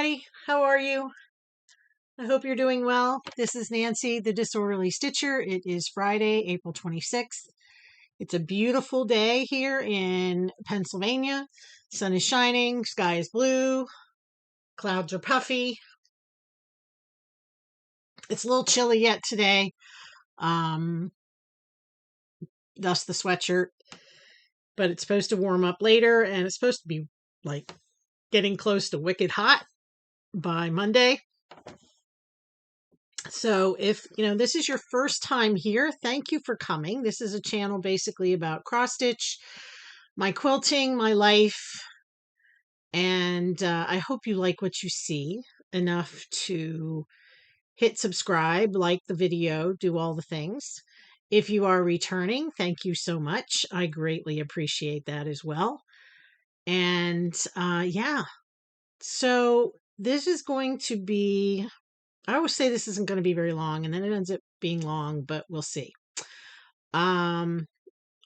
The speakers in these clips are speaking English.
Hi, how are you? I hope you're doing well. This is Nancy, the Disorderly Stitcher. It is Friday, April 26th. It's a beautiful day here in Pennsylvania. Sun is shining, sky is blue, clouds are puffy. It's a little chilly yet today, thus the sweatshirt, but it's supposed to warm up later, and it's supposed to be like getting close to wicked hot by Monday. So if, this is your first time here, thank you for coming. This is a channel basically about cross stitch, my quilting, my life, and I hope you like what you see enough to hit subscribe, like the video, do all the things. If you are returning, thank you so much. I greatly appreciate that as well. And yeah, so this is going to be, I always say this isn't going to be very long, and then it ends up being long, but we'll see. I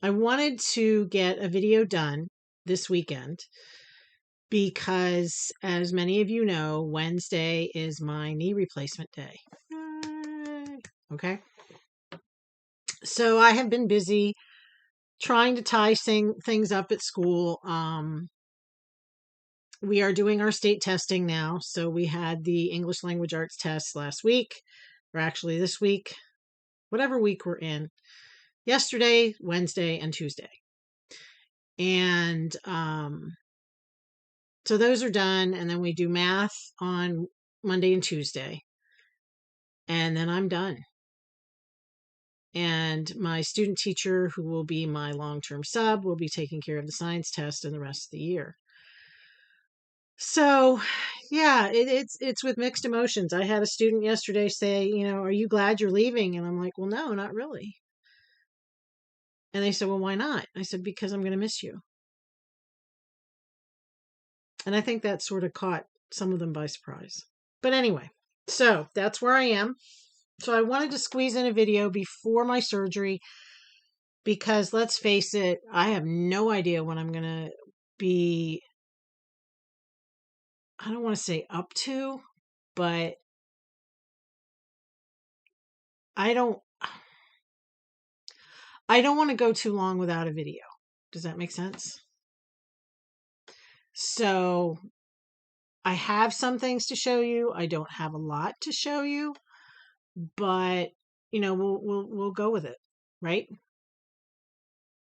wanted to get a video done this weekend because, as many of you know, Wednesday is my knee replacement day. Okay. So I have been busy trying to tie things up at school. We are doing our state testing now. So we had the English language arts test last week, or actually this week, whatever week we're in. Yesterday, Wednesday, and Tuesday. And so those are done. And then we do math on Monday and Tuesday. And then I'm done. And my student teacher, who will be my long-term sub, will be taking care of the science test and the rest of the year. So, yeah, it's with mixed emotions. I had a student yesterday say, are you glad you're leaving? And I'm like, well, no, not really. And they said, well, why not? I said, because I'm going to miss you. And I think that sort of caught some of them by surprise. But anyway, so that's where I am. So I wanted to squeeze in a video before my surgery because let's face it, I have no idea when I'm going to be, I don't want to say up to, but I don't want to go too long without a video. Does that make sense? So I have some things to show you. I don't have a lot to show you, but we'll go with it, right?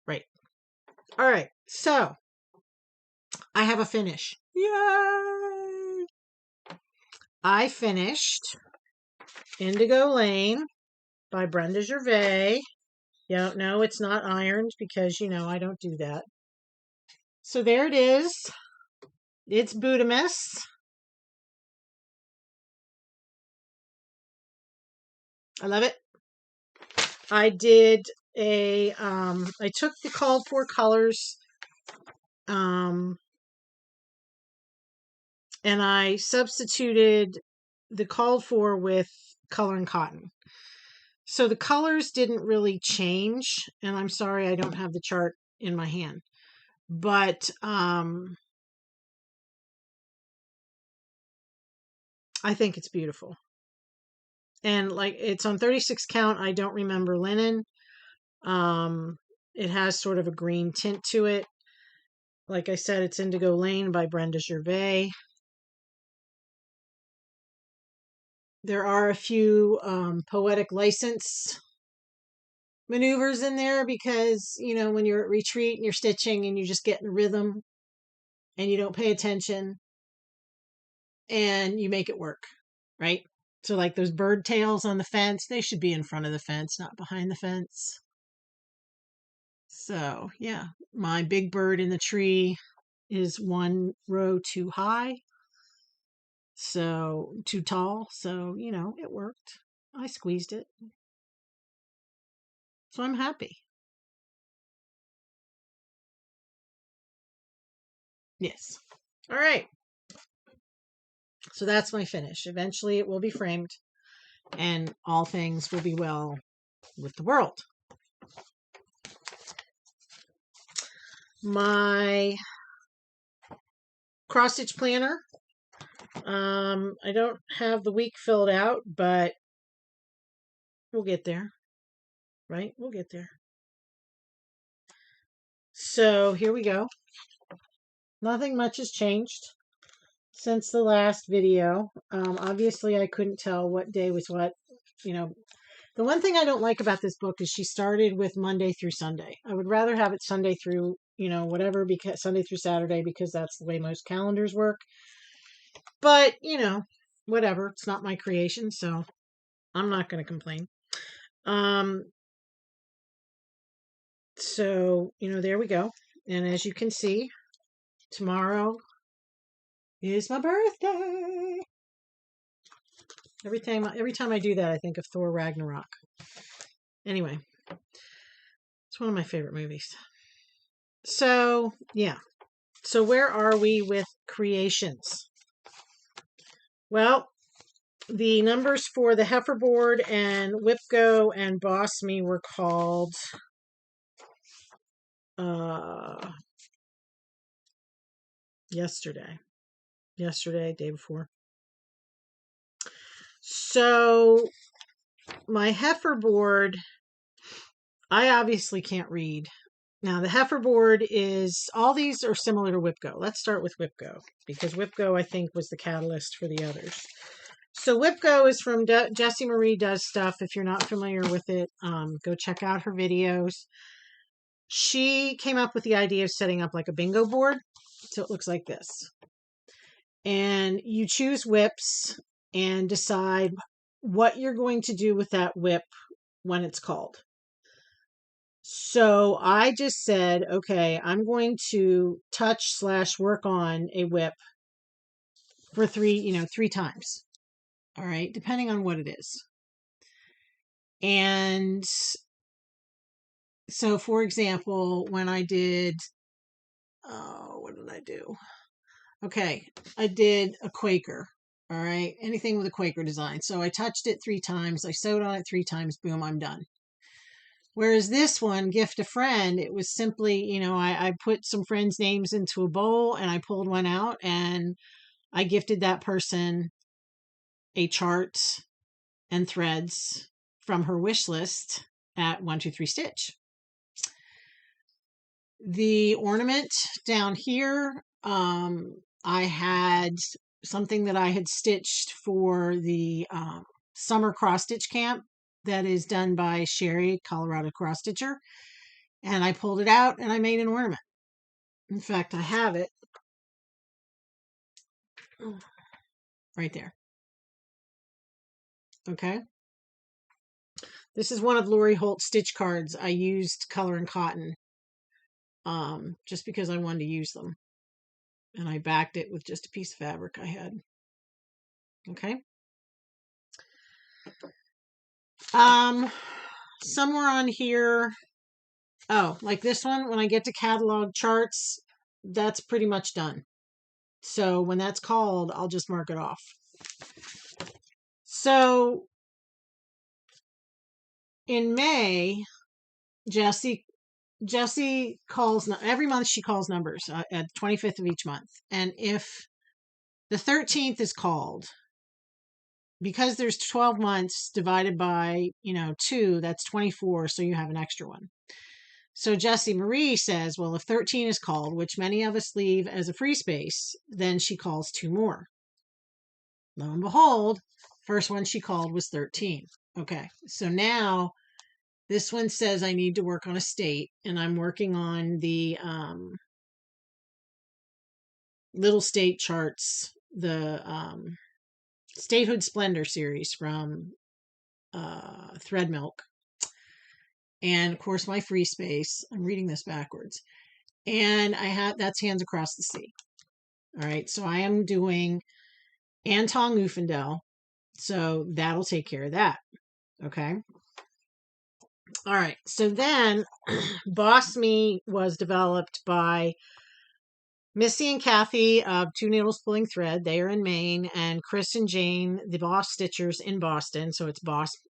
Right. All right. So I have a finish. Yay! I finished Indigo Lane by Brenda Gervais. Yeah, no, it's not ironed because, I don't do that. So there it is. It's Budamus. I love it. I did I took the called for colors, and I substituted the called for with color and cotton. So the colors didn't really change, and I'm sorry I don't have the chart in my hand, but I think it's beautiful. And like it's on 36 count. I don't remember linen. It has sort of a green tint to it. Like I said, it's Indigo Lane by Brenda Gervais. There are a few poetic license maneuvers in there because, when you're at retreat and you're stitching and you just get in a rhythm and you don't pay attention and you make it work, right? So like those bird tails on the fence, they should be in front of the fence, not behind the fence. So yeah, my big bird in the tree is one row too high. So too tall. So, it worked. I squeezed it. So I'm happy. Yes. All right. So that's my finish. Eventually it will be framed and all things will be well with the world. My cross stitch planner. I don't have the week filled out, but we'll get there, right? We'll get there. So here we go. Nothing much has changed since the last video. Obviously, I couldn't tell what day was what. You know, the one thing I don't like about this book is she started with Monday through Sunday. I would rather have it Sunday through, whatever, because Sunday through Saturday, because that's the way most calendars work. But, whatever. It's not my creation, so I'm not going to complain. So, there we go. And as you can see, tomorrow is my birthday. Every time I do that, I think of Thor Ragnarok. Anyway, it's one of my favorite movies. So, yeah. So where are we with creations? Well, the numbers for the Heiferboard and Whipco and Boss Me were called yesterday, day before. So my Heiferboard, I obviously can't read. Now the Heiferboard is, all these are similar to Whipco. Let's start with Whipco, because Whipco I think was the catalyst for the others. So Whipco is from Jessie Marie Does Stuff. If you're not familiar with it, go check out her videos. She came up with the idea of setting up like a bingo board. So it looks like this. And you choose whips and decide what you're going to do with that whip when it's called. So I just said, okay, I'm going to touch/work on a whip for three times. All right, depending on what it is. And so, for example, when I did, what did I do? Okay, I did a Quaker. All right, anything with a Quaker design. So I touched it 3 times. I sewed on it 3 times. Boom, I'm done. Whereas this one, Gift a Friend, it was simply, I put some friends' names into a bowl and I pulled one out and I gifted that person a chart and threads from her wish list at 123 Stitch. The ornament down here, I had something that I had stitched for the summer cross stitch camp that is done by Sherry, Colorado cross stitcher, and I pulled it out and I made an ornament. In fact, I have it right there. Okay. This is one of Lori Holt's stitch cards. I used color and cotton just because I wanted to use them. And I backed it with just a piece of fabric I had. Okay. Somewhere on here, like this one, when I get to catalog charts, that's pretty much done. So when that's called, I'll just mark it off. So in May, Jessie calls, every month she calls numbers at the 25th of each month. And if the 13th is called, because there's 12 months divided by, 2, that's 24. So you have an extra one. So Jessie Marie says, well, if 13 is called, which many of us leave as a free space, then she calls 2 more. Lo and behold, first one she called was 13. Okay, so now this one says I need to work on a state, and I'm working on the Little State Charts, the Statehood Splendor series from Thread Milk. And of course, my free space, I'm reading this backwards. And I have, that's Hands Across the Sea. All right, so I am doing Anton Newfendel. So that'll take care of that. Okay. All right, so then Boss Me was developed by Missy and Kathy of Two Needles Pulling Thread. They are in Maine, and Chris and Jane, the Boss Stitchers, in Boston. So it's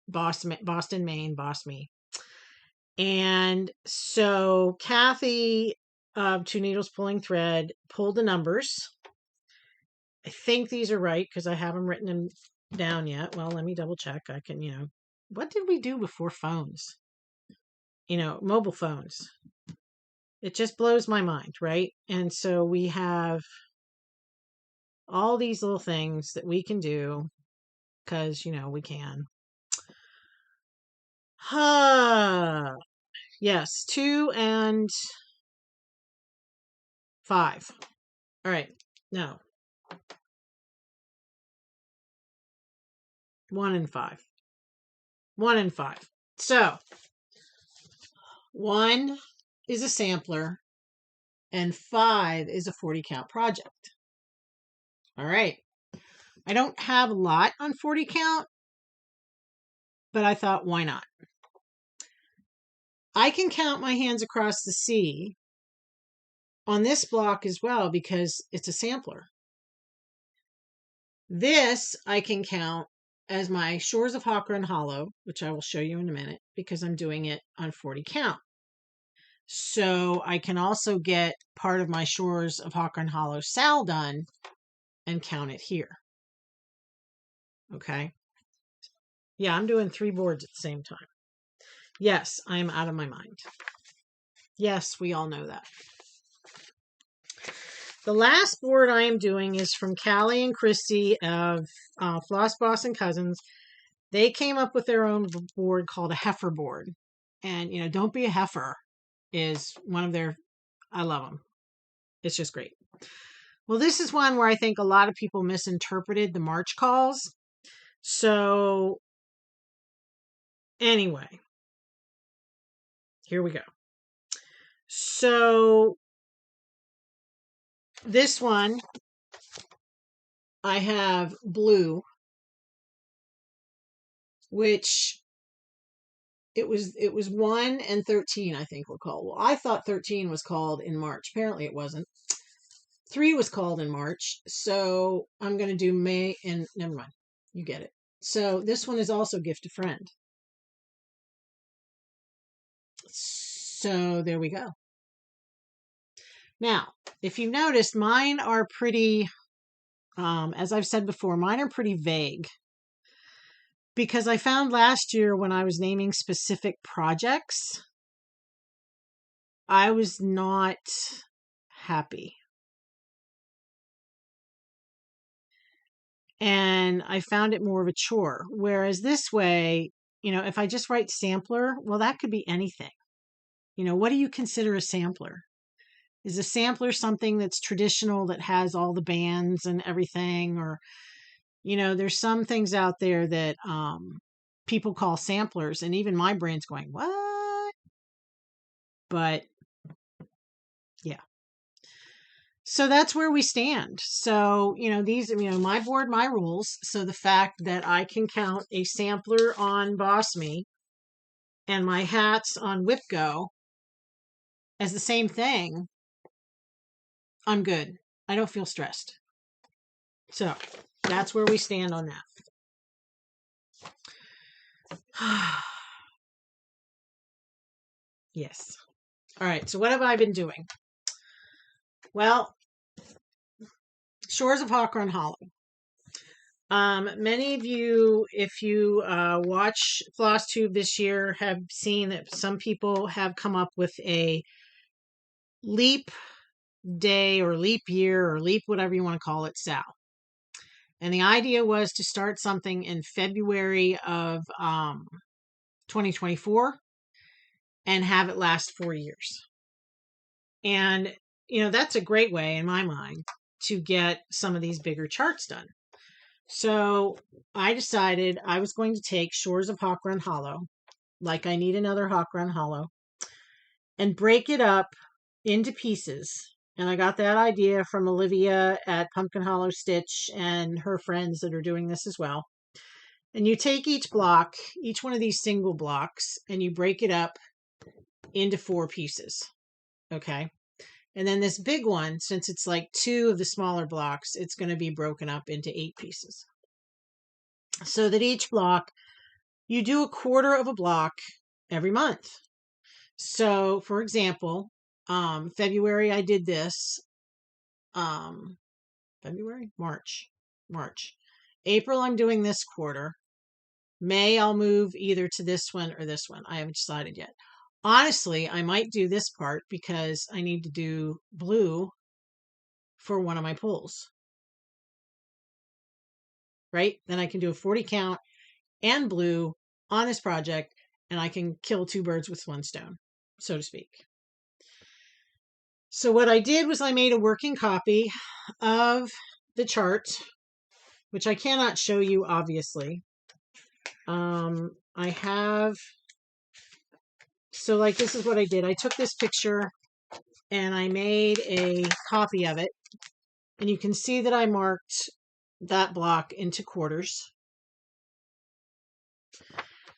Boston, Maine, Boss Me. And so Kathy of Two Needles Pulling Thread pulled the numbers, I think these are right because I haven't written them down yet. Well, let me double check. I can, what did we do before phones? Mobile phones. It just blows my mind, right? And so we have all these little things that we can do because, we can. Yes, 2 and 5. All right. No. 1 and 5. 1 and 5. So 1 is a sampler and 5 is a 40 count project. All right. I don't have a lot on 40 count, but I thought, why not? I can count my hands across the sea on this block as well because it's a sampler. This I can count as my Shores of Hawkrun Hollow, which I will show you in a minute because I'm doing it on 40 count. So I can also get part of my Shores of Hawkrun Hollow SAL done and count it here. Okay. Yeah, I'm doing 3 boards at the same time. Yes, I am out of my mind. Yes, we all know that. The last board I am doing is from Callie and Christy of Floss Boss and Cousins. They came up with their own board called a heifer board. And, Don't Be a Heifer is one of their, I love them. It's just great. Well, this is one where I think a lot of people misinterpreted the March calls. So anyway, here we go. So this one, I have blue, which it was 1 and 13, I think were called. Well, I thought 13 was called in March. Apparently it wasn't. 3 was called in March. So I'm going to do May and never mind. You get it. So this one is also Gift a Friend. So there we go. Now, if you've noticed, mine are pretty, as I've said before, mine are pretty vague. Because I found last year when I was naming specific projects, I was not happy. And I found it more of a chore. Whereas this way, if I just write sampler, well, that could be anything. What do you consider a sampler? Is a sampler something that's traditional that has all the bands and everything? Or, there's some things out there that people call samplers. And even my brain's going, what? But yeah. So that's where we stand. So, these, my board, my rules. So the fact that I can count a sampler on Boss Me and my hats on WhipGo as the same thing, I'm good. I don't feel stressed. So that's where we stand on that. Yes. All right. So what have I been doing? Well, Shores of Hawkrun Hollow. Many of you, if you watch Flosstube this year, have seen that some people have come up with a leap day or leap year or leap whatever you want to call it, SAL. And the idea was to start something in February of 2024 and have it last 4 years. And, that's a great way in my mind to get some of these bigger charts done. So I decided I was going to take Shores of Hawkrun Hollow, like I need another Hawkrun Hollow, and break it up into pieces. And I got that idea from Olivia at Pumpkin Hollow Stitch and her friends that are doing this as well. And you take each block, each one of these single blocks, and you break it up into 4 pieces. Okay. And then this big one, since it's like 2 of the smaller blocks, it's going to be broken up into 8 pieces. So that each block, you do a quarter of a block every month. So, for example, February I did this. February, March. April, I'm doing this quarter. May, I'll move either to this one or this one. I haven't decided yet. Honestly, I might do this part because I need to do blue for one of my pulls, right? Then I can do a 40 count and blue on this project, and I can kill two birds with one stone, so to speak. So what I did was I made a working copy of the chart, which I cannot show you, obviously. I have, so like this is what I did. I took this picture and I made a copy of it. And you can see that I marked that block into quarters.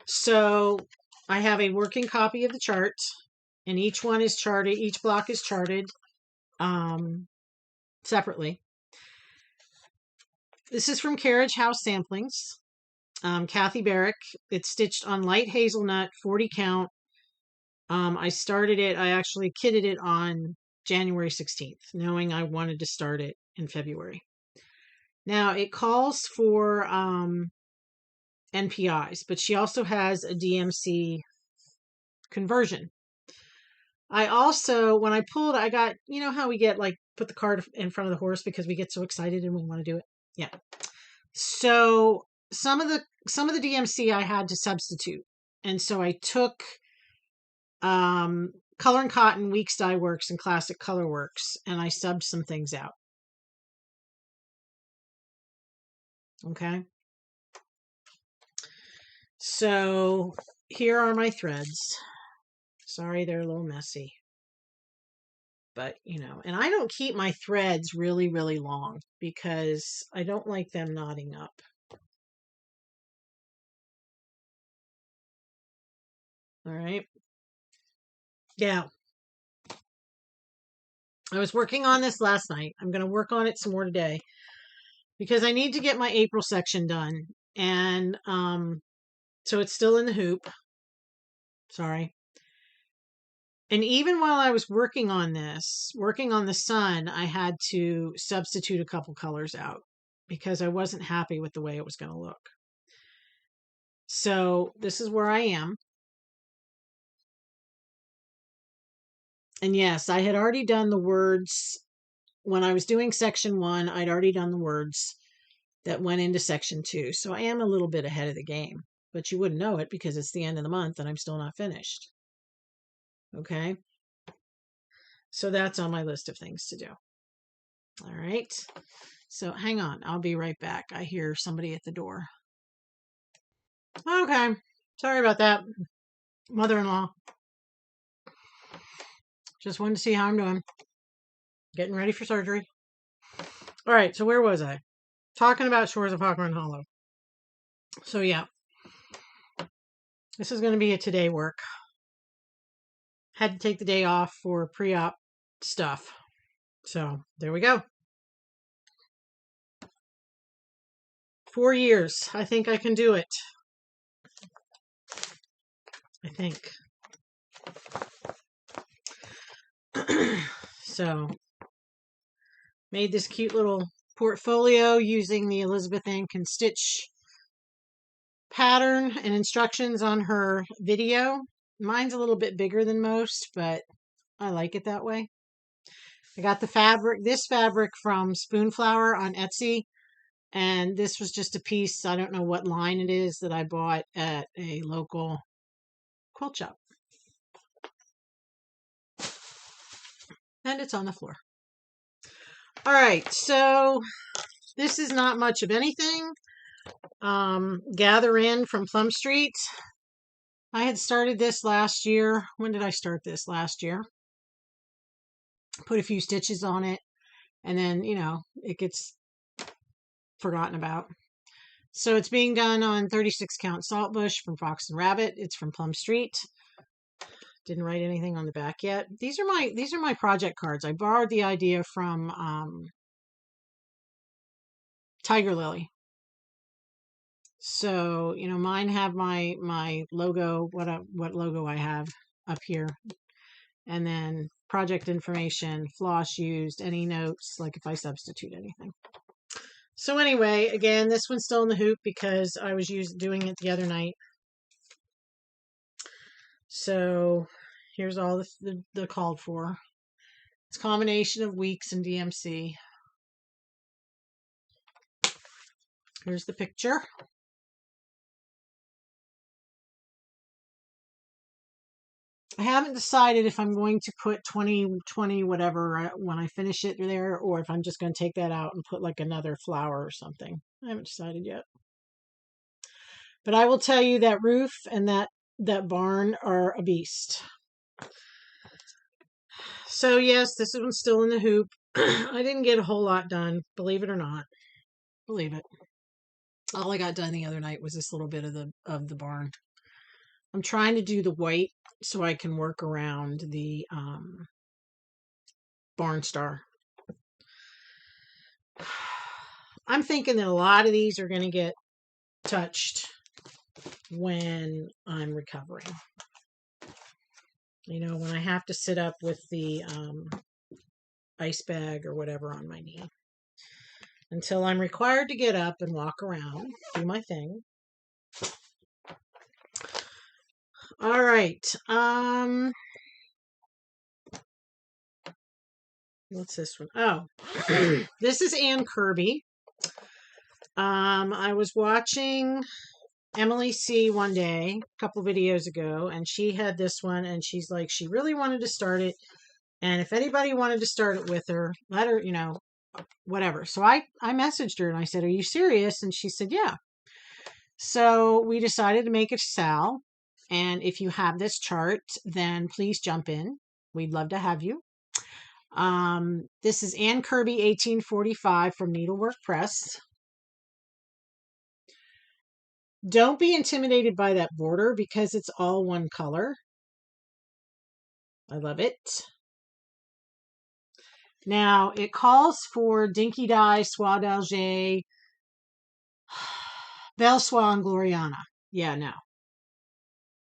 So I have a working copy of the chart, and each one is charted, each block is charted separately. This is from Carriage House Samplings. Kathy Barrick. It's stitched on light hazelnut, 40 count. I started it, I actually kitted it on January 16th, knowing I wanted to start it in February. Now, it calls for NPIs, but she also has a DMC conversion. I also, when I pulled, I got, you know how we get like, put the cart in front of the horse because we get so excited and we want to do it? Yeah. So some of the DMC I had to substitute. And so I took Color and Cotton, Weeks Dye Works, and Classic Color Works, and I subbed some things out. Okay. So here are my threads. Sorry, they're a little messy. But, you know, and I don't keep my threads really, really long because I don't like them knotting up. All right. Yeah. I was working on this last night. I'm going to work on it some more today because I need to get my April section done. And so it's still in the hoop. Sorry. And even while I was working on this, working on the sun, I had to substitute a couple colors out because I wasn't happy with the way it was going to look. So this is where I am. And yes, I had already done the words when I was doing section 1. I'd already done the words that went into section 2. So I am a little bit ahead of the game, but you wouldn't know it because it's the end of the month and I'm still not finished. Okay. So that's on my list of things to do. All right. So hang on. I'll be right back. I hear somebody at the door. Okay. Sorry about that. Mother-in-law. Just wanted to see how I'm doing. Getting ready for surgery. All right. So where was I? Talking about Shores of Hawthorne Hollow. So yeah. This is going to be a today work. Had to take the day off for pre-op stuff. So there we go. 4 years. I think I can do it. I think. So made this cute little portfolio using the Elizabeth Ann Can Stitch pattern and instructions on her video. Mine's a little bit bigger than most, but I like it that way. I got the fabric, this fabric from Spoonflower on Etsy, and this was just a piece, I don't know what line it is, that I bought at a local quilt shop. And it's on the floor. All right, so this is not much of anything. Gather In from Plum Street. I had started this last year. When did I start this? Last year. Put a few stitches on it, and then, you know, it gets forgotten about. So it's being done on 36 count Saltbush from Fox and Rabbit. It's from Plum Street. Didn't write anything on the back yet. These are my project cards. I borrowed the idea from Tiger Lily. So, you know, mine have my logo, what logo I have up here. And then project information, floss used, any notes, like if I substitute anything. So anyway, again, this one's still in the hoop because I was doing it the other night. So here's all the called for. It's a combination of weeks and DMC. Here's the picture. I haven't decided if I'm going to put 20 whatever when I finish it there, or if I'm just going to take that out and put like another flower or something. I haven't decided yet. But I will tell you that roof and that barn are a beast. So yes, this one's still in the hoop. I didn't get a whole lot done, believe it or not. Believe it. All I got done the other night was this little bit of the barn. I'm trying to do the white so I can work around the barn star. I'm thinking that a lot of these are going to get touched when I'm recovering. You know, when I have to sit up with the ice bag or whatever on my knee. Until I'm required to get up and walk around, do my thing. All right. What's this one? Oh, this is Ann Kirby. I was watching Emily C one day, a couple videos ago, and she had this one, and she's like, she really wanted to start it, and if anybody wanted to start it with her, let her, you know, whatever. So I messaged her and I said, are you serious? And she said, yeah. So we decided to make a SAL, and if you have this chart, then please jump in. We'd love to have you. This is Ann Kirby, 1845 from Needlework Press. Don't be intimidated by that border because it's all one color. I love it. Now, it calls for Dinky Dye, Soie d'Alger, Belle Soie, and Gloriana. Yeah, no.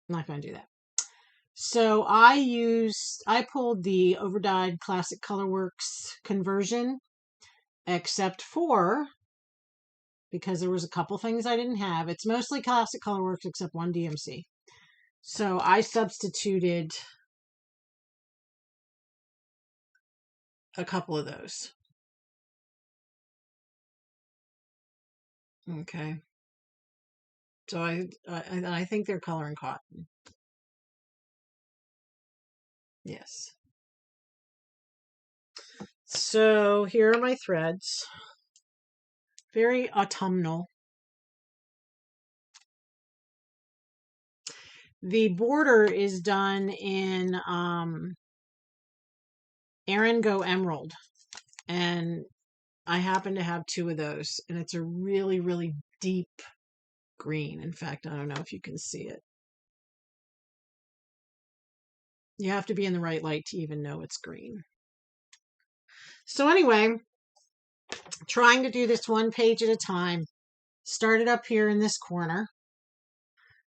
I'm not going to do that. So I pulled the overdyed Classic Colorworks conversion, except for, because there was a couple things I didn't have. It's mostly Classic Colorworks except one DMC. So I substituted a couple of those. Okay. So I think they're color and cotton. Yes. So here are my threads. Very autumnal. The border is done in Erin Go Emerald, and I happen to have two of those, and it's a really, really deep green. In fact, I don't know if you can see it. You have to be in the right light to even know it's green. So anyway, trying to do this one page at a time. Started up here in this corner.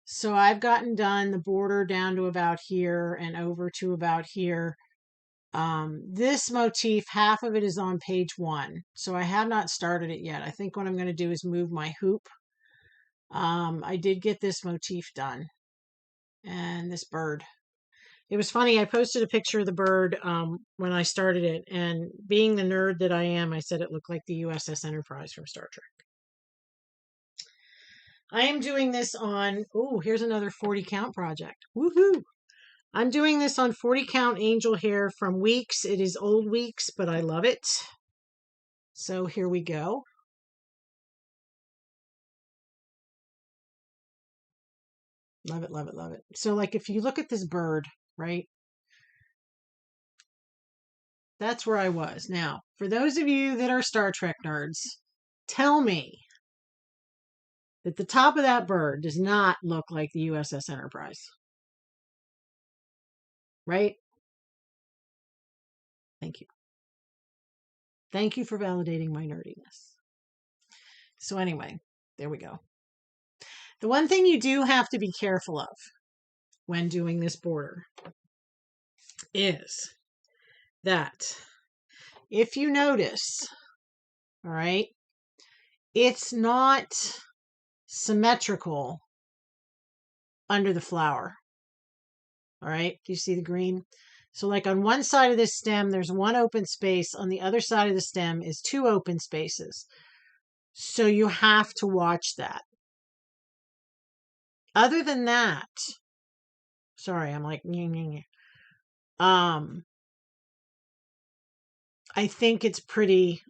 So I've gotten done the border down to about here and over to about here. This motif, half of it is on page 1. So I have not started it yet. I think what I'm going to do is move my hoop. I did get this motif done. And this bird. It was funny, I posted a picture of the bird when I started it, and being the nerd that I am, I said it looked like the USS Enterprise from Star Trek. I am doing this on, oh, here's another 40 count project. Woohoo! I'm doing this on 40 count angel hair from Weeks. It is old Weeks, but I love it. So here we go. Love it, love it, love it. So like if you look at this bird, right? That's where I was. Now, for those of you that are Star Trek nerds, tell me that the top of that bird does not look like the USS Enterprise. Right? Thank you. Thank you for validating my nerdiness. So anyway, there we go. The one thing you do have to be careful of when doing this border is that if you notice, all right, it's not symmetrical under the flower. All right, do you see the green? So like on one side of this stem, there's one open space. On the other side of the stem is two open spaces. So you have to watch that. Other than that, sorry, I'm like, I think it's pretty,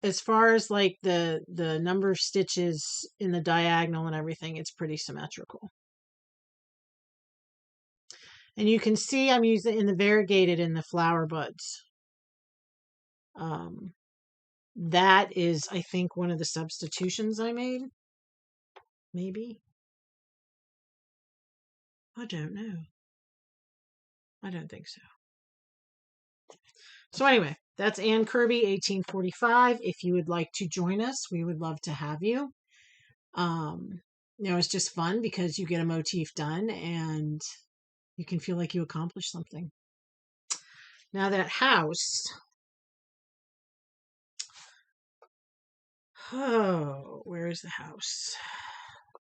as far as like the number of stitches in the diagonal and everything, it's pretty symmetrical. And you can see I'm using in the variegated in the flower buds. That is, I think, one of the substitutions I made. Maybe. I don't know. I don't think so. So anyway, that's Anne Kirby, 1845. If you would like to join us, we would love to have you. It's just fun because you get a motif done and you can feel like you accomplished something. Now that house. Oh, where is the house?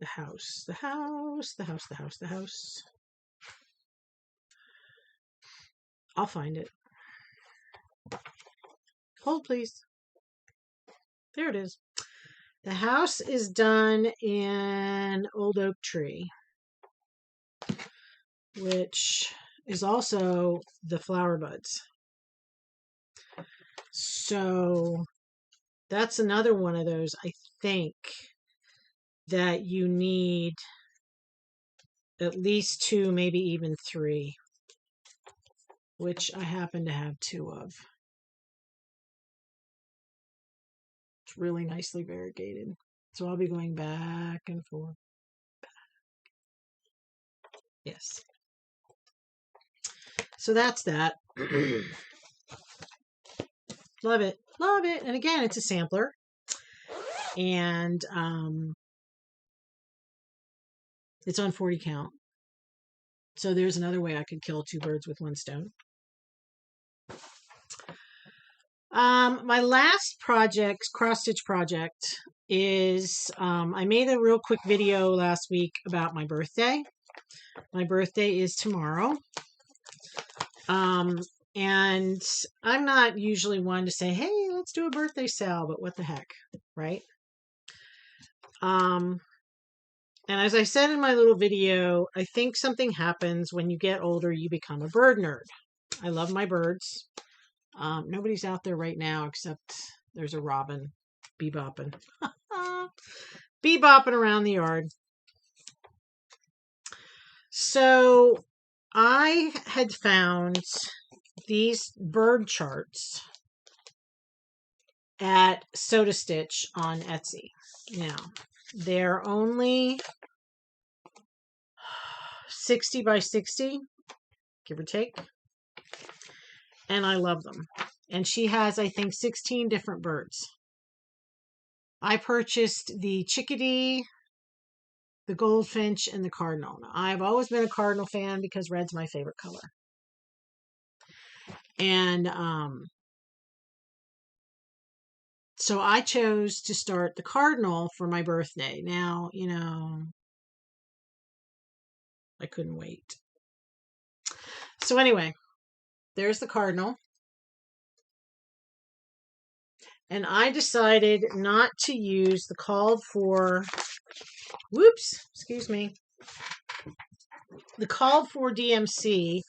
The house, the house, the house, the house, the house. I'll find it. Hold, please. There it is. The house is done in old oak tree, which is also the flower buds. So that's another one of those, I think, that you need at least two, maybe even three, which I happen to have two of. It's really nicely variegated. So I'll be going back and forth. Yes. So that's that. Love it. Love it. And again, it's a sampler. And it's on 40 count. So there's another way I could kill two birds with one stone. My last project, cross stitch project, is I made a real quick video last week about my birthday. My birthday is tomorrow. And I'm not usually one to say, hey, let's do a birthday sale, but what the heck, right? And as I said in my little video, I think something happens when you get older, you become a bird nerd. I love my birds. Nobody's out there right now except there's a robin bebopping. Bebopping around the yard. So I had found these bird charts at Soda Stitch on Etsy. Now, they're only 60 by 60, give or take. And I love them. And she has, I think, 16 different birds. I purchased the chickadee, the goldfinch, and the cardinal. Now, I've always been a cardinal fan because red's my favorite color. And so I chose to start the cardinal for my birthday. Now, I couldn't wait. So anyway, there's the cardinal. And I decided not to use the called for, the called for DMC.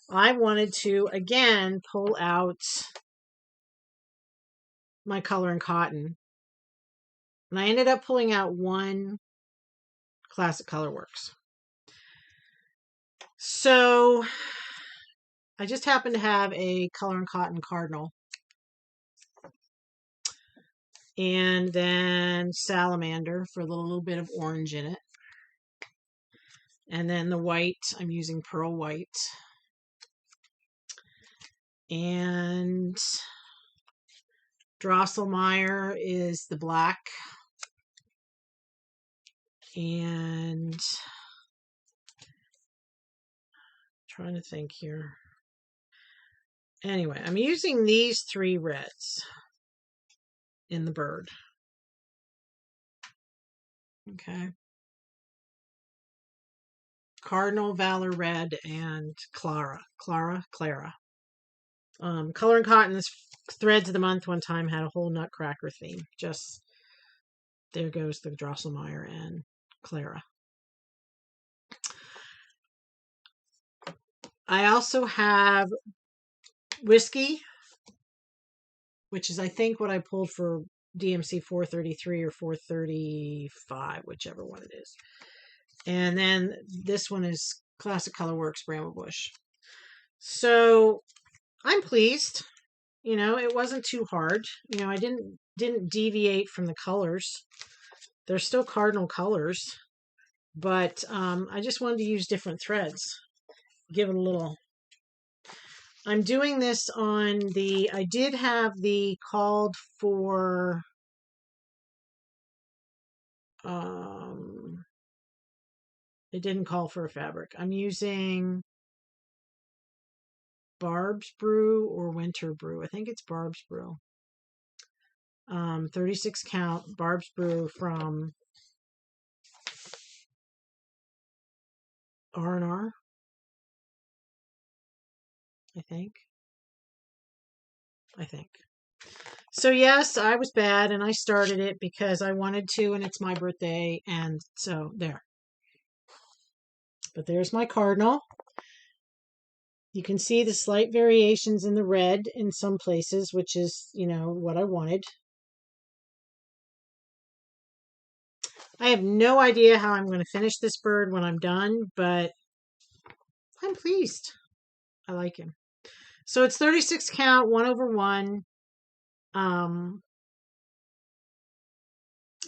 I wanted to, again, pull out my color and cotton. And I ended up pulling out one Classic Colorworks. So I just happen to have a color and cotton cardinal. And then salamander for a little bit of orange in it. And then the white, I'm using pearl white. And Drosselmeyer is the black. And trying to think here. Anyway, I'm using these 3 reds in the bird. Okay. Cardinal, Valor Red, and Clara. Color and Cotton's Threads of the Month one time had a whole Nutcracker theme. Just, there goes the Drosselmeyer and Clara. I also have Whiskey, which is I think what I pulled for DMC 433 or 435, whichever one it is. And then this one is Classic Colorworks Bramble Bush. So I'm pleased. You know, it wasn't too hard. You know, I didn't deviate from the colors. They're still cardinal colors, but I just wanted to use different threads. Give it a little. I'm doing this on the, I did have the called for, it didn't call for a fabric. I'm using Barb's Brew or Winter Brew. I think it's Barb's Brew. 36 count Barb's Brew from R&R, I think. So yes, I was bad and I started it because I wanted to and it's my birthday, and so there. But there's my cardinal. You can see the slight variations in the red in some places, which is, you know, what I wanted. I have no idea how I'm going to finish this bird when I'm done, but I'm pleased. I like him. So it's 36 count, 1/1.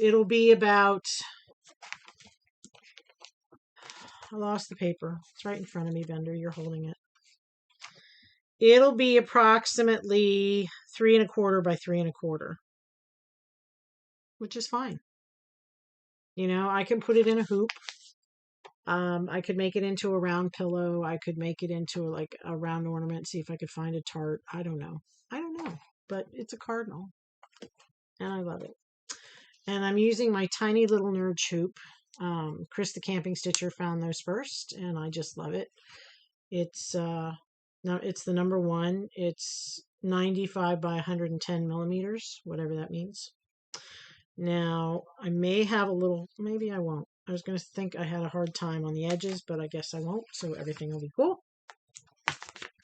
It'll be about, I lost the paper. It's right in front of me, Bender. You're holding it. It'll be approximately 3 1/4 by 3 1/4, which is fine. You know, I can put it in a hoop. I could make it into a round pillow. I could make it into like a round ornament. See if I could find a tart. I don't know. But it's a cardinal, and I love it. And I'm using my tiny little nerd hoop. Chris the Camping Stitcher found those first, and I just love it. It's it's the number 1. It's 95 by 110 millimeters, whatever that means. Now, I may have a little, maybe I won't. I was going to think I had a hard time on the edges, but I guess I won't, so everything will be cool.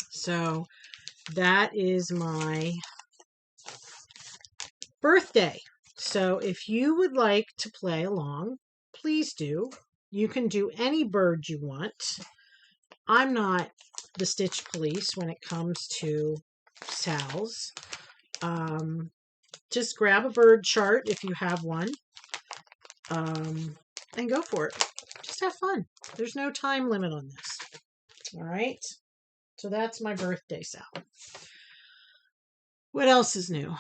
So that is my birthday. So if you would like to play along, please do. You can do any bird you want. I'm not the Stitch Police when it comes to SALS. Just grab a bird chart if you have one, and go for it. Just have fun. There's no time limit on this. All right? So that's my birthday Sal. What else is new?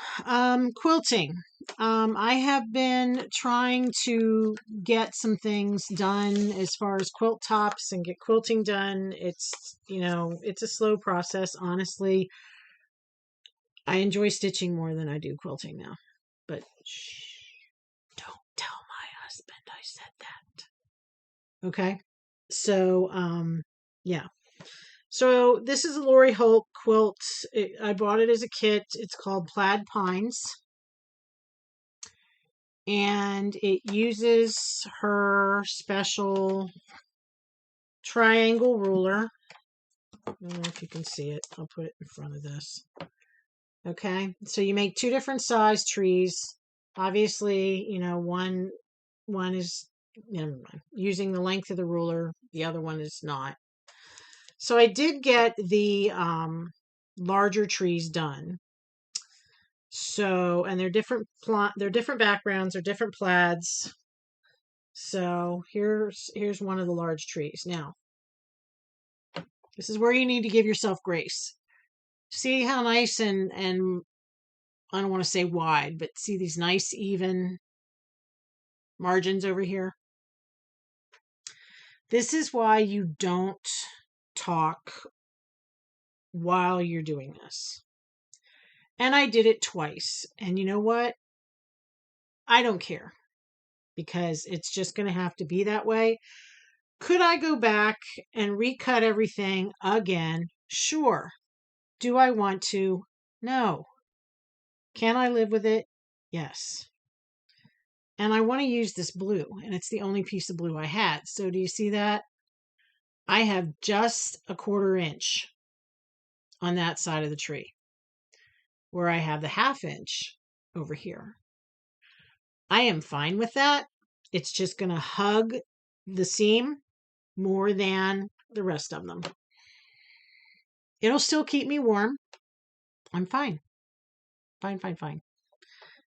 Quilting. I have been trying to get some things done as far as quilt tops and get quilting done. It's, you know, it's a slow process, honestly. I enjoy stitching more than I do quilting now. But shh, don't tell my husband I said that. Okay? So, yeah. So this is a Lori Holt quilt. I bought it as a kit. It's called Plaid Pines. And it uses her special triangle ruler. I don't know if you can see it. I'll put it in front of this. Okay, so you make 2 different size trees. Obviously, you know, one is, never mind, using the length of the ruler. The other one is not. So I did get the larger trees done. So, and they're different backgrounds, they're different plaids. So here's one of the large trees. Now, this is where you need to give yourself grace. See how nice and I don't want to say wide, but see these nice even margins over here? This is why you don't talk while you're doing this. And I did it twice. And you know what? I don't care because it's just going to have to be that way. Could I go back and recut everything again? Sure. Do I want to? No. Can I live with it? Yes. And I want to use this blue, and it's the only piece of blue I had. So do you see that? I have just a 1/4 inch on that side of the tree, where I have the 1/2 inch over here. I am fine with that. It's just going to hug the seam more than the rest of them. It'll still keep me warm. I'm fine. Fine, fine, fine.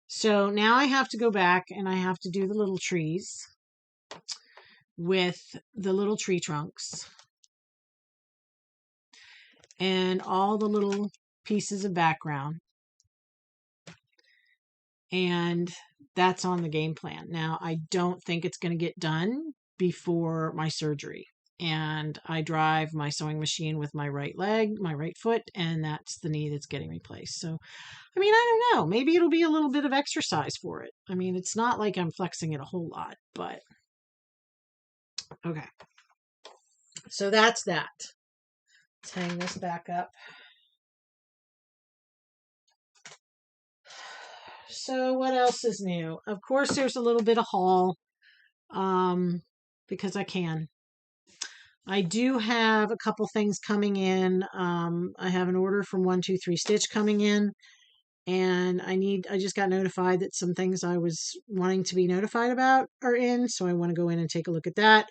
So now I have to go back and I have to do the little trees with the little tree trunks and all the little pieces of background. And that's on the game plan. Now, I don't think it's going to get done before my surgery. And I drive my sewing machine with my right leg, my right foot, and that's the knee that's getting replaced. So, I mean, I don't know. Maybe it'll be a little bit of exercise for it. I mean, it's not like I'm flexing it a whole lot, but okay. So that's that. Let's hang this back up. So what else is new? Of course, there's a little bit of haul because I can. I do have a couple things coming in. I have an order from 123 Stitch coming in, and I just got notified that some things I was wanting to be notified about are in, so I want to go in and take a look at that.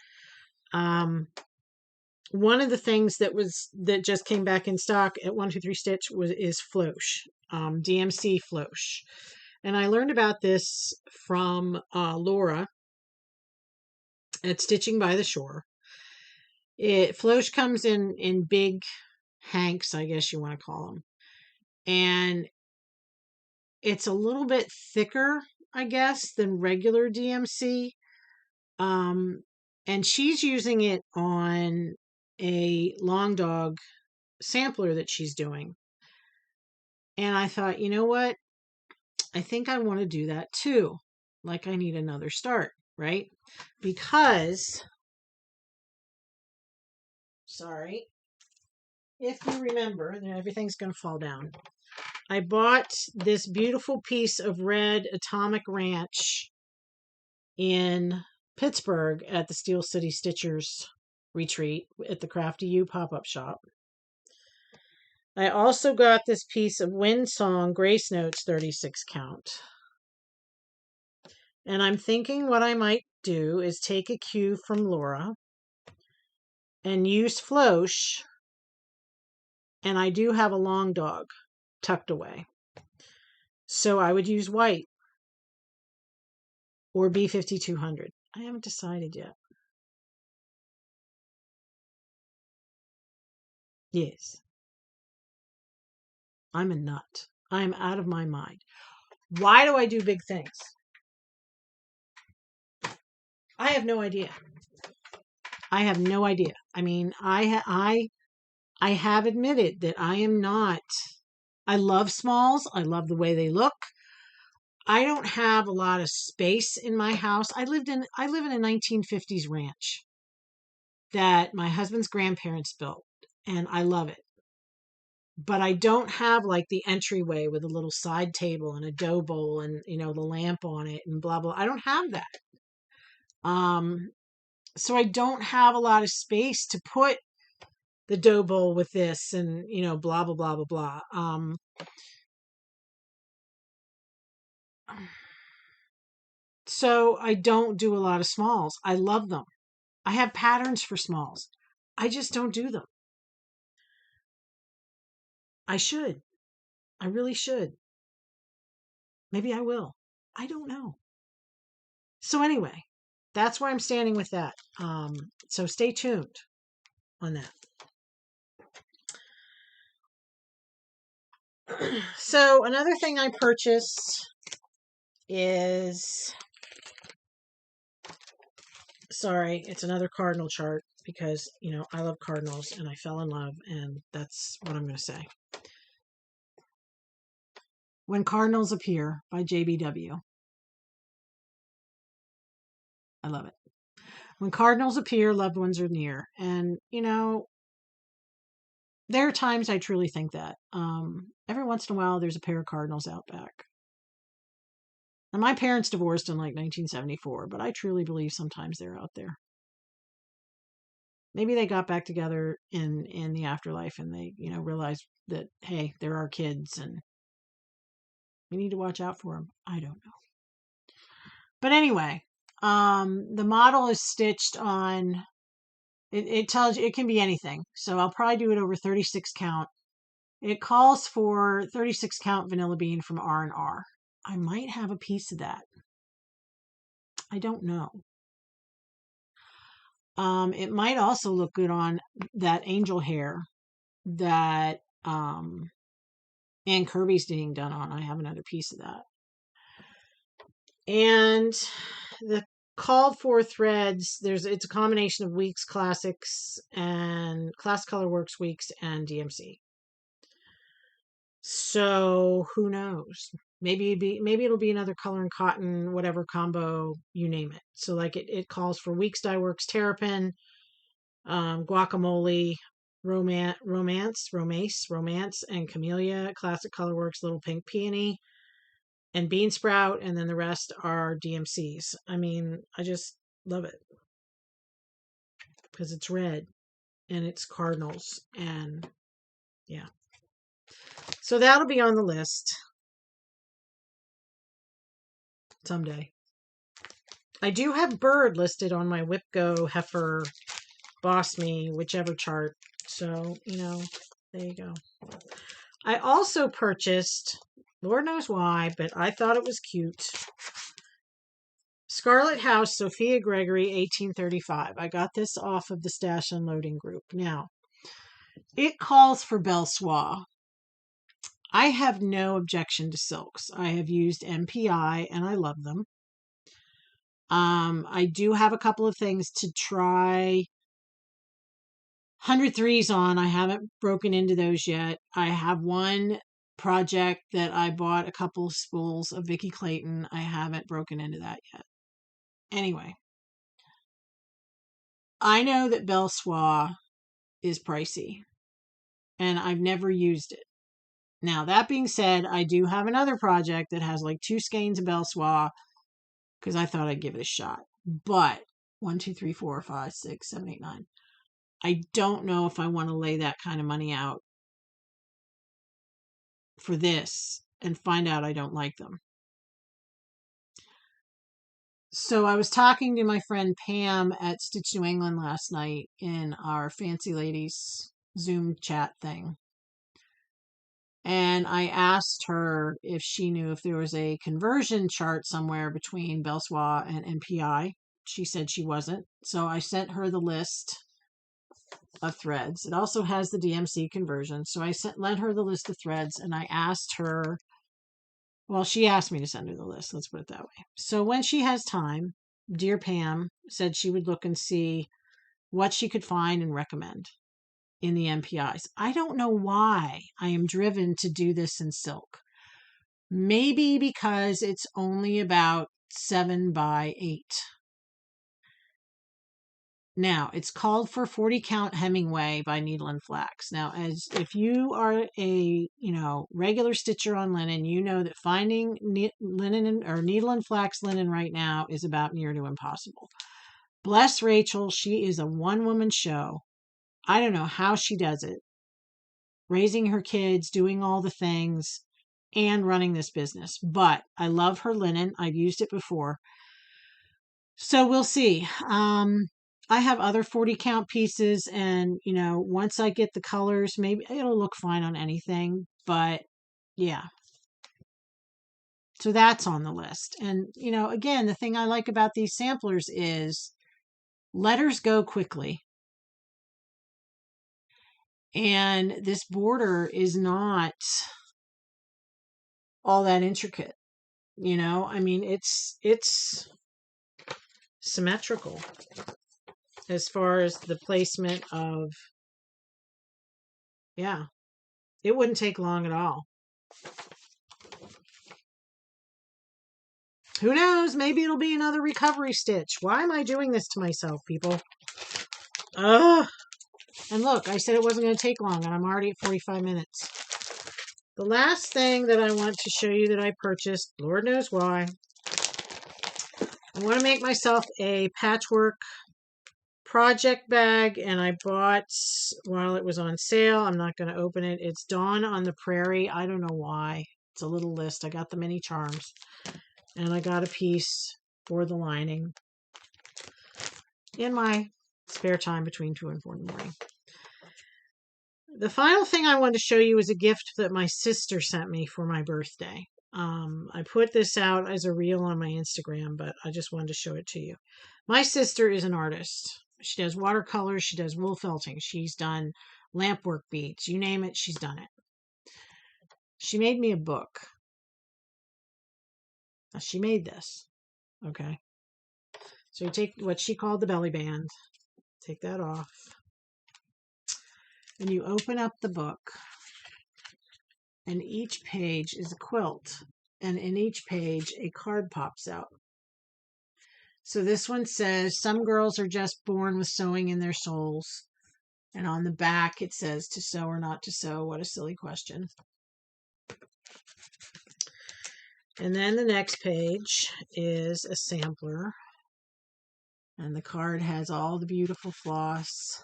One of the things that just came back in stock at 123 Stitch is Flosh, DMC Flosh. And I learned about this from Laura at Stitching by the Shore. Flosh comes in big hanks, I guess you want to call them. And it's a little bit thicker, I guess, than regular DMC. And she's using it on a long dog sampler that she's doing. And I thought, you know what? I think I want to do that too. Like I need another start, right? Because, sorry, if you remember, then everything's going to fall down. I bought this beautiful piece of red Atomic Ranch in Pittsburgh at the Steel City Stitchers retreat at the Crafty U pop-up shop. I also got this piece of Windsong Grace Notes 36 count. And I'm thinking what I might do is take a cue from Laura and use Flosh. And I do have a long dog tucked away. So I would use white or B5200. I haven't decided yet. Yes. I'm a nut. I'm out of my mind. Why do I do big things? I have no idea. I have no idea. I mean, I have admitted that I am not. I love smalls. I love the way they look. I don't have a lot of space in my house. I live in a 1950s ranch that my husband's grandparents built, and I love it. But I don't have like the entryway with a little side table and a dough bowl and the lamp on it and blah blah. I don't have that. So I don't have a lot of space to put the dough bowl with this and blah blah blah blah blah. So I don't do a lot of smalls. I love them. I have patterns for smalls. I just don't do them. I should. I really should. Maybe I will. I don't know. So anyway, that's where I'm standing with that. So stay tuned on that. So another thing I purchased is Sorry, it's another cardinal chart because, I love cardinals and I fell in love, and that's what I'm going to say. When Cardinals Appear by JBW. I love it. When cardinals appear, loved ones are near. And, there are times I truly think that. Every once in a while, there's a pair of cardinals out back. And my parents divorced in like 1974, but I truly believe sometimes they're out there. Maybe they got back together in the afterlife, and they, realized that, hey, they're our kids and we need to watch out for them. I don't know. But anyway, the model is stitched on, it tells you it can be anything. So I'll probably do it over 36 count. It calls for 36 count vanilla bean from R&R. I might have a piece of that. I don't know. It might also look good on that angel hair that Ann Kirby's getting done on. I have another piece of that. And the called for threads, it's a combination of Weeks Classics and Class Color Works Weeks and DMC. So who knows? Maybe it'll be another color and cotton, whatever combo, you name it. So like it calls for Weeks Dye Works Terrapin, Guacamole, Romance, and Camellia, Classic Colorworks, Little Pink Peony, and Bean Sprout, and then the rest are DMCs. I mean, I just love it because it's red and it's cardinals, and yeah. So that'll be on the list someday. I do have Bird listed on my Whipco, Heifer, Boss Me, whichever chart. So, there you go. I also purchased, Lord knows why, but I thought it was cute, Scarlet House, Sophia Gregory, 1835. I got this off of the Stash Unloading group. Now, it calls for Belle Soie. I have no objection to silks. I have used MPI and I love them. I do have a couple of things to try 103s on. I haven't broken into those yet. I have one project that I bought a couple of spools of Vicky Clayton. I haven't broken into that yet. Anyway, I know that Belle Soie is pricey, and I've never used it. Now, that being said, I do have another project that has like 2 skeins of Belle Soie because I thought I'd give it a shot. But 1, 2, 3, 4, 5, 6, 7, 8, 9. I don't know if I want to lay that kind of money out for this and find out I don't like them. So I was talking to my friend Pam at Stitch New England last night in our Fancy Ladies Zoom chat thing. And I asked her if she knew if there was a conversion chart somewhere between Belle Soie and MPI. She said she wasn't. So I sent her the list of threads. It also has the DMC conversion. So I lent her the list of threads, and I asked her, well, she asked me to send her the list. Let's put it that way. So when she has time, dear Pam said she would look and see what she could find and recommend in the MPIs. I don't know why I am driven to do this in silk. Maybe because it's only about 7 by 8. Now, it's called for 40 count Hemingway by Needle and Flax. Now, as if you are a, regular stitcher on linen, you know that finding linen or Needle and Flax linen right now is about near to impossible. Bless Rachel, she is a one-woman show. I don't know how she does it. Raising her kids, doing all the things, and running this business. But I love her linen. I've used it before. So we'll see. I have other 40 count pieces, and, once I get the colors, maybe it'll look fine on anything. But yeah. So that's on the list. And, again, the thing I like about these samplers is letters go quickly. And this border is not all that intricate. I mean, it's symmetrical as far as the placement of, yeah, it wouldn't take long at all. Who knows? Maybe it'll be another recovery stitch. Why am I doing this to myself, people? Ugh. And look, I said it wasn't going to take long, and I'm already at 45 minutes. The last thing that I want to show you that I purchased, Lord knows why, I want to make myself a patchwork project bag, and I bought, while it was on sale, I'm not going to open it, it's Dawn on the Prairie. I don't know why. It's a little list. I got the mini charms, and I got a piece for the lining in my spare time between 2 and 4 in the morning. The final thing I wanted to show you is a gift that my sister sent me for my birthday. I put this out as a reel on my Instagram, but I just wanted to show it to you. My sister is an artist. She does watercolors. She does wool felting. She's done lampwork beads. You name it, she's done it. She made me a book. Now, she made this. Okay. So you take what she called the belly band. Take that off. And you open up the book. And each page is a quilt. And in each page, a card pops out. So this one says, some girls are just born with sewing in their souls. And on the back, it says, to sew or not to sew. What a silly question. And then the next page is a sampler. And the card has all the beautiful floss.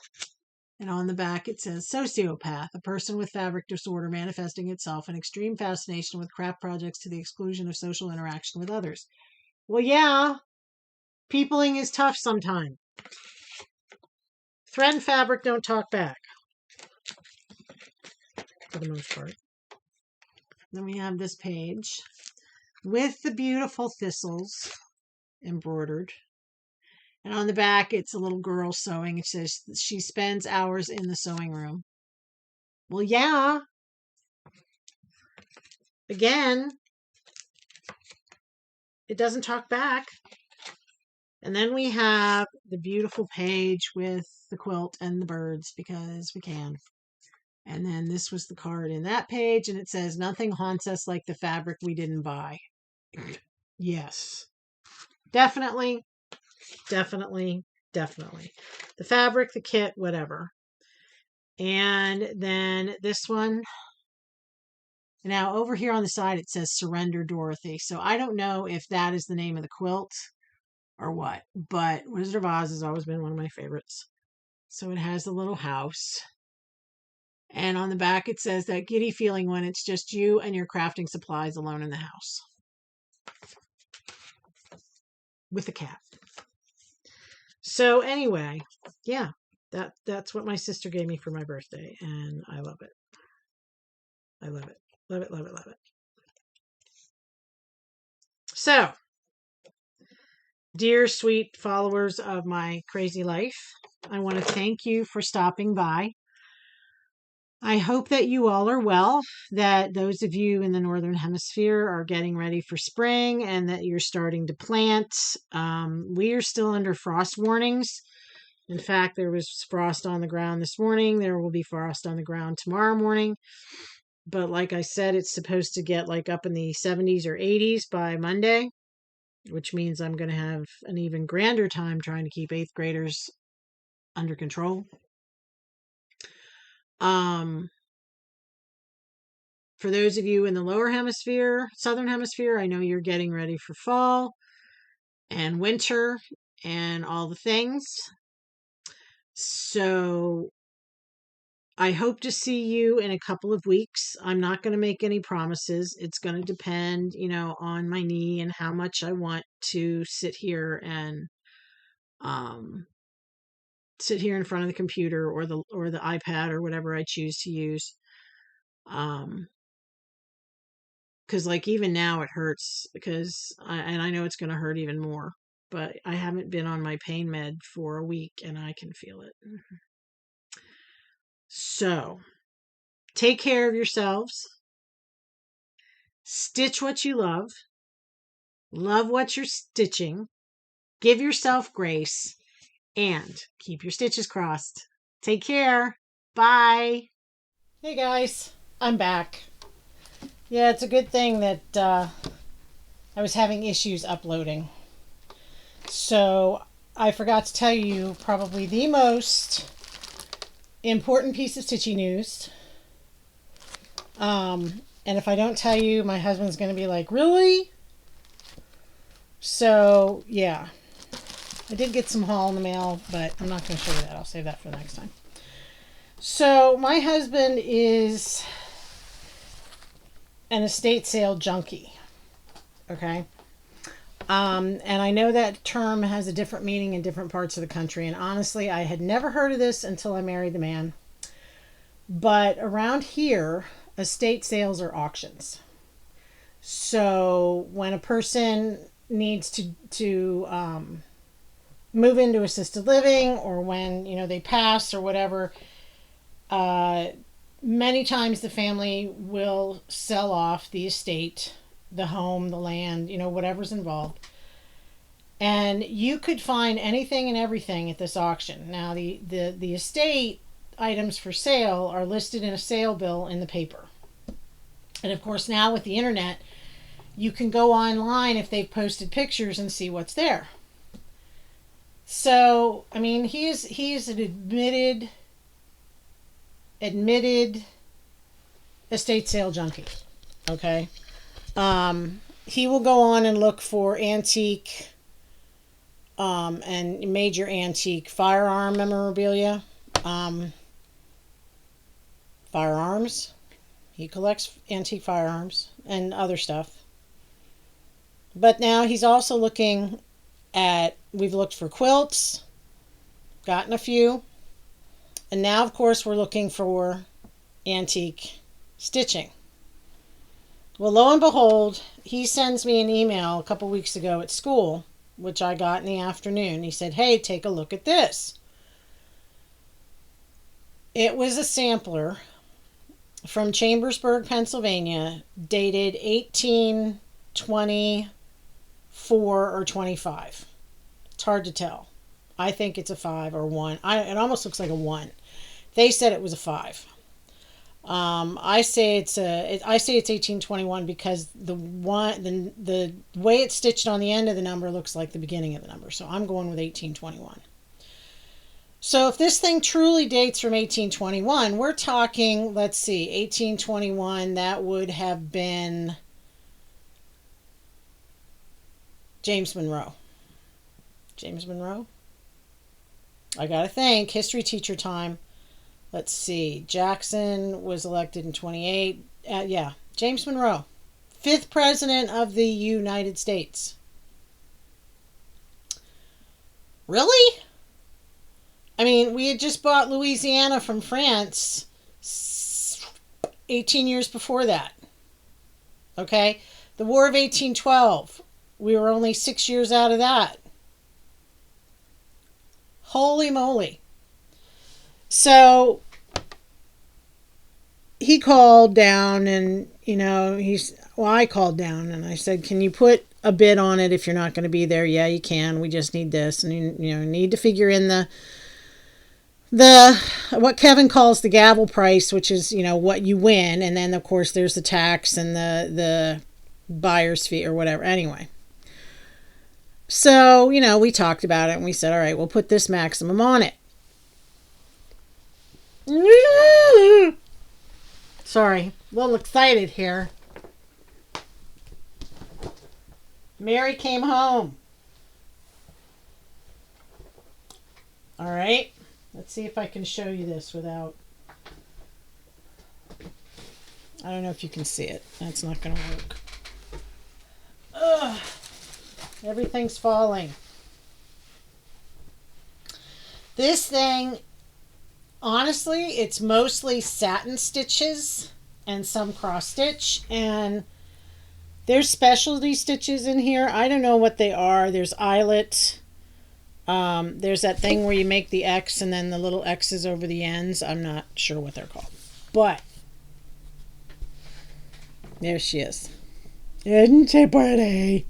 And on the back, it says, sociopath, a person with fabric disorder manifesting itself in extreme fascination with craft projects to the exclusion of social interaction with others. Well, yeah, peopling is tough sometimes. Thread and fabric don't talk back, for the most part. Then we have this page with the beautiful thistles embroidered. And on the back, it's a little girl sewing. It says she spends hours in the sewing room. Well, yeah. Again, it doesn't talk back. And then we have the beautiful page with the quilt and the birds, because we can. And then this was the card in that page, and it says, nothing haunts us like the fabric we didn't buy. Yes. Definitely. Definitely, definitely. The fabric, the kit, whatever. And then this one. Now, over here on the side, it says Surrender Dorothy. So I don't know if that is the name of the quilt or what. But Wizard of Oz has always been one of my favorites. So it has the little house. And on the back, it says that giddy feeling when it's just you and your crafting supplies alone in the house. With a cat. So anyway, yeah, that's what my sister gave me for my birthday, and I love it. I love it. Love it, love it, love it. So, dear sweet followers of my crazy life, I want to thank you for stopping by. I hope that you all are well, that those of you in the Northern Hemisphere are getting ready for spring and that you're starting to plant. We are still under frost warnings. In fact, there was frost on the ground this morning. There will be frost on the ground tomorrow morning. But like I said, it's supposed to get like up in the 70s or 80s by Monday, which means I'm going to have an even grander time trying to keep 8th graders under control. For those of you in the lower hemisphere, southern hemisphere, I know you're getting ready for fall and winter and all the things. So I hope to see you in a couple of weeks. I'm not going to make any promises. It's going to depend, on my knee and how much I want to sit here and sit here in front of the computer or the iPad or whatever I choose to use. Because like even now it hurts because I know it's going to hurt even more, but I haven't been on my pain med for a week and I can feel it. So take care of yourselves. Stitch what you love. Love what you're stitching. Give yourself grace and keep your stitches crossed. Take care. Bye. Hey guys, I'm back. Yeah, it's a good thing that I was having issues uploading. So I forgot to tell you probably the most important piece of stitchy news. And if I don't tell you, my husband's going to be like, really? So, yeah. I did get some haul in the mail, but I'm not going to show you that. I'll save that for the next time. So, my husband is an estate sale junkie. Okay? And I know that term has a different meaning in different parts of the country. And honestly, I had never heard of this until I married the man. But around here, estate sales are auctions. So when a person needs to move into assisted living, or when they pass or whatever, many times the family will sell off the estate, the home, the land, whatever's involved. And you could find anything and everything at this auction. Now the estate items for sale are listed in a sale bill in the paper. And of course now with the internet, you can go online if they've posted pictures and see what's there. So, I mean, he's an admitted estate sale junkie. Okay. He will go on and look for antique and major antique firearm memorabilia. Firearms. He collects antique firearms and other stuff. But now he's also looking at, we've looked for quilts, gotten a few, and now of course we're looking for antique stitching. Well, lo and behold, he sends me an email a couple weeks ago at school, which I got in the afternoon. He said, hey, take a look at this. It was a sampler from Chambersburg, Pennsylvania, dated 1824 or 25. It's hard to tell. I think it's a 5 or 1. It almost looks like a 1. They said it was a 5. I say it's 1821 because the way it's stitched on the end of the number looks like the beginning of the number. So I'm going with 1821. So if this thing truly dates from 1821, we're talking, let's see, 1821, that would have been James Monroe. James Monroe? I gotta think. History teacher time. Let's see. Jackson was elected in 28. Yeah, James Monroe. 5th president of the United States. Really? I mean, we had just bought Louisiana from France 18 years before that. Okay? The War of 1812. We were only 6 years out of that. Holy moly. So he called down and, I called down and I said, can you put a bid on it if you're not going to be there? Yeah, you can. We just need this. And, need to figure in the what Kevin calls the gavel price, which is, what you win. And then, of course, there's the tax and the buyer's fee or whatever. Anyway. So, we talked about it and we said, all right, we'll put this maximum on it. Sorry, a little excited here. Mary came home. All right, let's see if I can show you this without... I don't know if you can see it. That's not going to work. Ugh. Everything's falling. This thing, honestly, it's mostly satin stitches and some cross stitch, and there's specialty stitches in here. I don't know what they are. There's eyelet. There's that thing where you make the X and then the little X's over the ends. I'm not sure what they're called. But there she is. Isn't she pretty?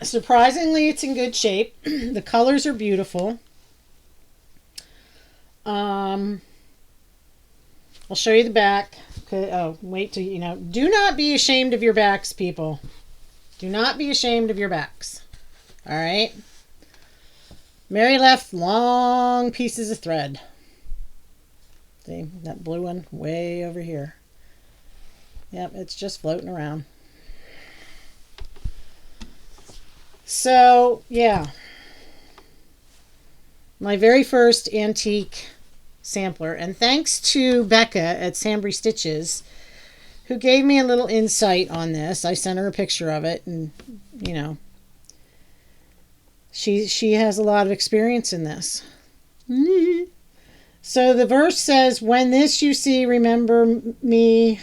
Surprisingly, it's in good shape. The colors are beautiful. I'll show you the back. Okay, oh, wait till do not be ashamed of your backs, people. Do not be ashamed of your backs. All right. Mary left long pieces of thread. See, that blue one way over here. Yep, it's just floating around. So, yeah. My very first antique sampler. And thanks to Becca at Sambry Stitches, who gave me a little insight on this. I sent her a picture of it, and, she has a lot of experience in this. So the verse says, "When this you see, remember me,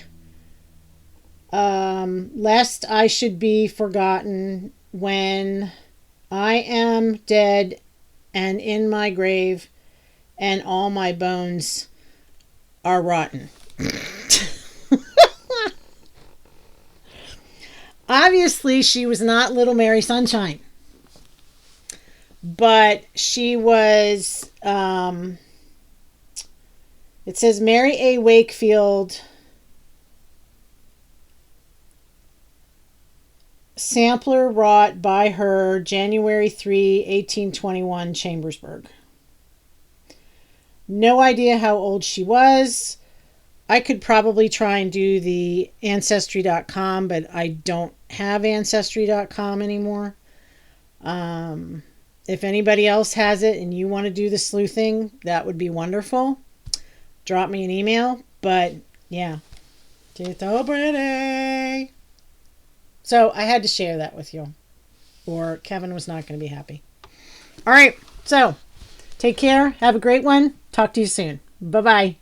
lest I should be forgotten when I am dead and in my grave and all my bones are rotten." Obviously, she was not Little Mary Sunshine, but she was, it says Mary A. Wakefield, sampler wrought by her January 3, 1821, Chambersburg. No idea how old she was. I could probably try and do the Ancestry.com, but I don't have Ancestry.com anymore. If anybody else has it and you want to do the sleuthing, that would be wonderful. Drop me an email. But yeah, it's so pretty. So I had to share that with you, or Kevin was not going to be happy. All right, so take care. Have a great one. Talk to you soon. Bye-bye.